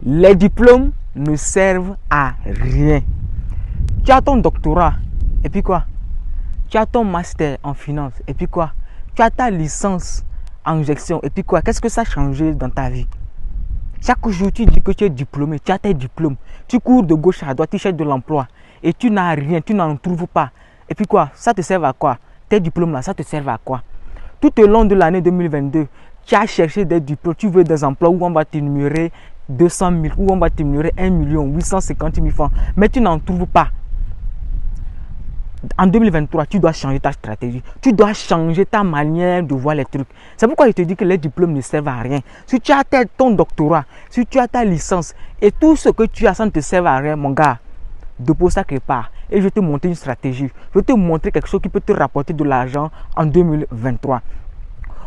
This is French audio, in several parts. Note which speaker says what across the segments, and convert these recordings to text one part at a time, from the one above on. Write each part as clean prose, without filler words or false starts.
Speaker 1: Les diplômes ne servent à rien. Tu as ton doctorat, et puis quoi? Tu as ton master en finance, et puis quoi? Tu as ta licence en gestion, et puis quoi? Qu'est-ce que ça a changé dans ta vie? Chaque jour, tu dis que tu es diplômé, tu as tes diplômes. Tu cours de gauche à droite, tu cherches de l'emploi, et tu n'as rien, tu n'en trouves pas. Et puis quoi? Ça te sert à quoi? Tes diplômes là, ça te sert à quoi? Tout au long de l'année 2022, tu as cherché des diplômes, tu veux des emplois où on va t'énumérer 200 000, où on va t'énumérer 1 850 000 francs, mais tu n'en trouves pas. En 2023, tu dois changer ta stratégie. Tu dois changer ta manière de voir les trucs. C'est pourquoi je te dis que les diplômes ne servent à rien. Si tu as ton doctorat, si tu as ta licence et tout ce que tu as, ça ne te sert à rien, mon gars. Dépose ça quelque part et je vais te montrer une stratégie. Je vais te montrer quelque chose qui peut te rapporter de l'argent en 2023.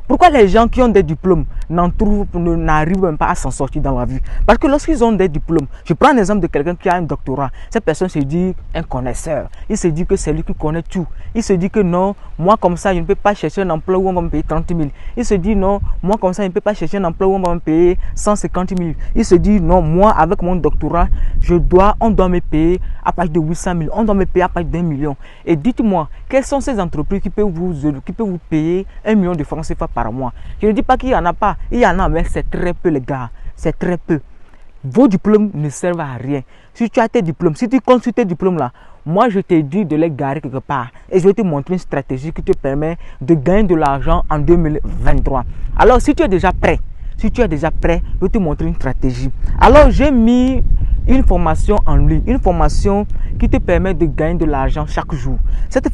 Speaker 1: Pourquoi les gens qui ont des diplômes n'arrivent même pas à s'en sortir dans la vie? Parce que lorsqu'ils ont des diplômes, je prends l'exemple de quelqu'un qui a un doctorat. Cette personne se dit un connaisseur. Il se dit que c'est lui qui connaît tout. Il se dit que non, moi comme ça, je ne peux pas chercher un emploi où on va me payer 30 000. Il se dit non, moi comme ça, je ne peux pas chercher un emploi où on va me payer 150 000. Il se dit non, moi avec mon doctorat, on doit me payer à partir de 800 000. On doit me payer à partir d'1 million. Et dites-moi, quelles sont ces entreprises qui peuvent vous payer 1 million de francs CFA par mois? Je ne dis pas qu'il n'y en a pas. Il y en a, mais c'est très peu, les gars. C'est très peu. Vos diplômes ne servent à rien. Si tu as tes diplômes, si tu comptes sur tes diplômes là, moi je te dis de les garer quelque part. Et je vais te montrer une stratégie qui te permet de gagner de l'argent en 2023. Alors si tu es déjà prêt, je vais te montrer une stratégie. Alors j'ai mis une formation en ligne, une formation qui te permet de gagner de l'argent chaque jour. Cette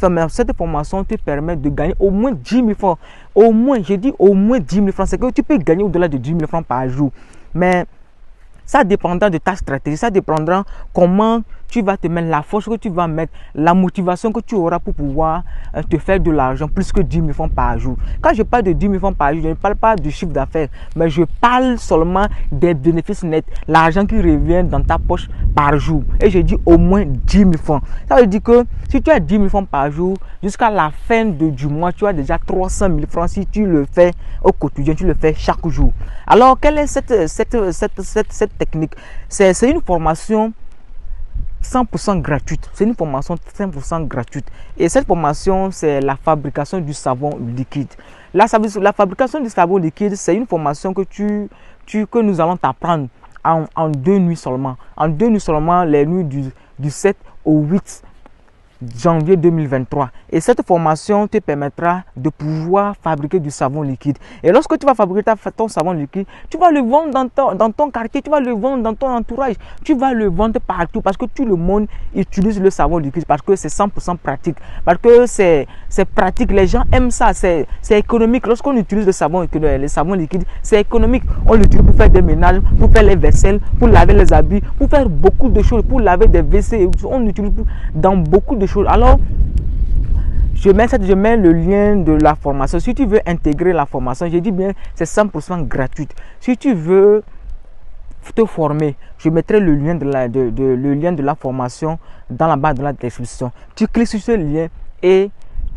Speaker 1: formation te permet de gagner au moins 10 000 francs. Au moins, je dis au moins 10 000 francs. C'est que tu peux gagner au-delà de 10 000 francs par jour. Mais ça dépendra de ta stratégie, ça dépendra comment tu vas te mettre, la force que tu vas mettre, la motivation que tu auras pour pouvoir te faire de l'argent plus que 10 000 francs par jour. Quand je parle de 10 000 francs par jour, je ne parle pas du chiffre d'affaires, mais je parle seulement des bénéfices nets, l'argent qui revient dans ta poche par jour. Et je dis au moins 10 000 francs. Ça veut dire que si tu as 10 000 francs par jour, jusqu'à la fin du mois, tu as déjà 300 000 francs si tu le fais au quotidien, tu le fais chaque jour. Alors, quelle est cette technique? C'est une formation 100% gratuite. C'est une formation 100% gratuite. Et cette formation, c'est la fabrication du savon liquide. La fabrication du savon liquide, c'est une formation que nous allons t'apprendre en 2 nuits seulement. En 2 nuits seulement, les nuits du 7 au 8 janvier 2023. Et cette formation te permettra de pouvoir fabriquer du savon liquide. Et lorsque tu vas fabriquer ton savon liquide, tu vas le vendre dans ton quartier, tu vas le vendre dans ton entourage, tu vas le vendre partout parce que tout le monde utilise le savon liquide, parce que c'est 100% pratique, parce que c'est pratique, les gens aiment ça, c'est économique. Lorsqu'on utilise le savon liquide, c'est économique. On l'utilise pour faire des ménages, pour faire les vaisselles, pour laver les habits, pour faire beaucoup de choses, pour laver des WC, on l'utilise dans beaucoup de choses. Alors, je mets le lien de la formation. Si tu veux intégrer la formation, je dis bien, c'est 100% gratuit. Si tu veux te former, je mettrai le lien de la formation dans la barre de la description. Tu cliques sur ce lien et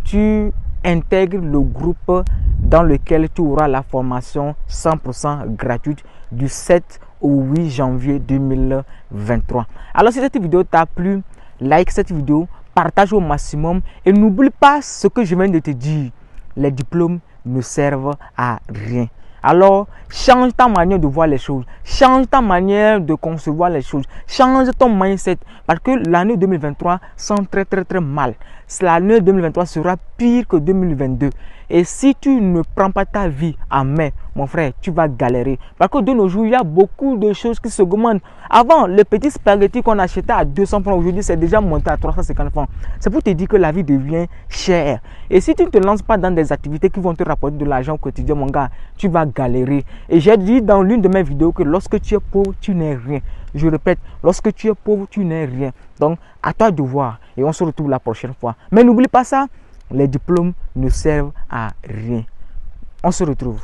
Speaker 1: tu intègres le groupe dans lequel tu auras la formation 100% gratuite du 7 au 8 janvier 2023. Alors, si cette vidéo t'a plu, like cette vidéo, partage au maximum et n'oublie pas ce que je viens de te dire. Les diplômes ne servent à rien. Alors, change ta manière de voir les choses. Change ta manière de concevoir les choses. Change ton mindset. Parce que l'année 2023 sent très mal. L'année 2023 sera pire que 2022. Et si tu ne prends pas ta vie en main, mon frère, tu vas galérer. Parce que de nos jours, il y a beaucoup de choses qui s'augmentent. Avant, le petit spaghetti qu'on achetait à 200 francs, aujourd'hui, c'est déjà monté à 350 francs. C'est pour te dire que la vie devient chère. Et si tu ne te lances pas dans des activités qui vont te rapporter de l'argent au quotidien, mon gars, tu vas galérer. Et j'ai dit dans l'une de mes vidéos que lorsque tu es pauvre, tu n'es rien. Je répète, lorsque tu es pauvre, tu n'es rien. Donc, à toi de voir. Et on se retrouve la prochaine fois. Mais n'oublie pas ça, les diplômes ne servent à rien. On se retrouve.